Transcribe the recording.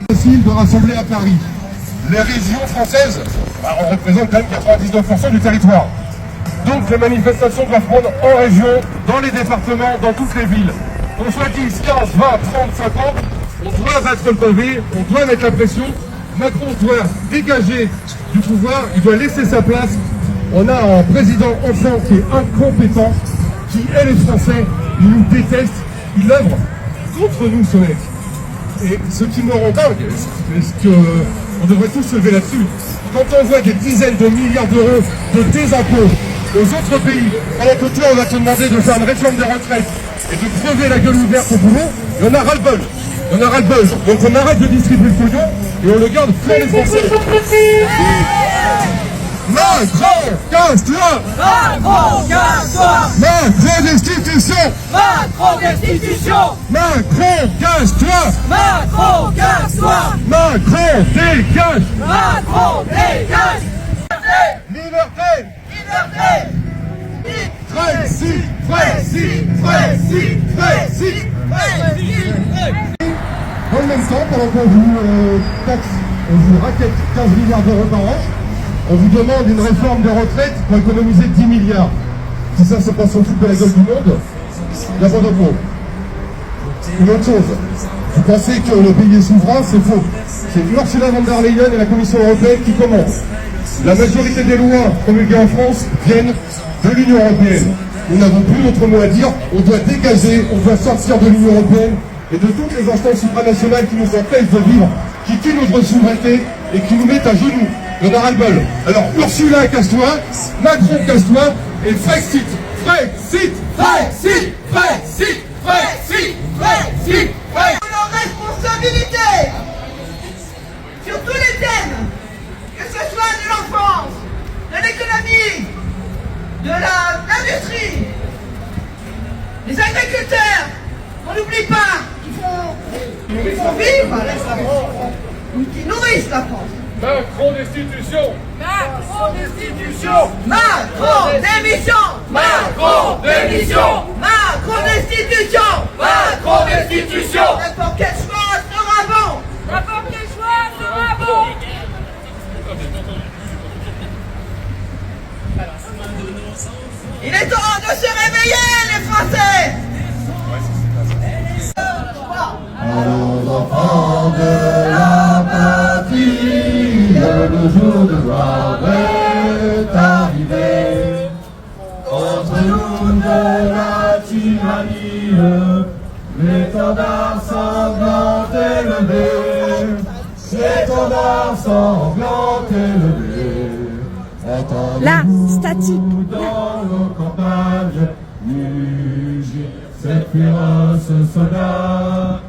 Facile de rassembler à Paris. Les régions françaises, on représente quand même 99% du territoire. Donc les manifestations doivent prendre en région, dans les départements, dans toutes les villes. Qu'on soit 10, 15, 20, 30, 50, on doit battre le pavé, on doit mettre la pression. Macron doit dégager du pouvoir, il doit laisser sa place. On a un président enfant qui est incompétent, qui hait les Français, il nous déteste, il œuvre contre nous, ce mec. Et ce qui me rend dingue, c'est qu'on devrait tous se lever là-dessus. Quand on voit des dizaines de milliards d'euros de désimpôts aux autres pays, alors que toi on va te demander de faire une réforme des retraites et de crever la gueule ouverte au boulot, il y en a ras-le-bol. Il y en a ras-le-bol. Donc on arrête de distribuer le pognon et on le garde pour les Français. Macron, casse-toi! Macron, casse-toi! Macron, destitution! Macron, destitution! Macron, casse-toi! Macron, casse-toi! Macron, dégage! Macron, dégage! Liberté! Liberté! Frexit! Frexit! Frexit! Frexit! Dans le même temps, pendant qu'on vous taxe, on vous raquette 15 milliards d'euros par an, on vous demande une réforme des retraites pour économiser 10 milliards. Si ça, c'est pas son foot de la gueule du monde, il n'y a pas de mot. Une autre chose, vous pensez que le pays est souverain, c'est faux. C'est Ursula von der Leyen et la Commission européenne qui commandent. La majorité des lois promulguées en France viennent de l'Union européenne. Nous n'avons plus d'autre mot à dire, on doit dégager, on doit sortir de l'Union européenne et de toutes les instances supranationales qui nous empêchent de vivre, qui tuent notre souveraineté et qui nous mettent à genoux. Il y en a ras-le-bol. Alors Ursula, casse-toi, Macron, casse-toi, et Frexit, Frexit, Frexit, Frexit, Frexit, Frexit, Frexit. Nos responsabilités sur tous les thèmes, que ce soit de l'enfance, de l'économie, de l'industrie, les agriculteurs, on n'oublie pas, qui font vivre la France, qui nourrissent la France. Macron, destitution! Macron, destitution! Macron, démission! Macron, démission! Macron, destitution! Macron, destitution! N'importe quel choix sera bon! N'importe quel choix sera bon! Il est temps de se réveiller, les Français! Allons enfants de la patrie, le jour de gloire est arrivé. Contre nous de la tyrannie, l'étendard sanglant élevé, l'étendard sanglant élevé. Là, statique. Dans nos campagnes, mugir cette féroce soldat.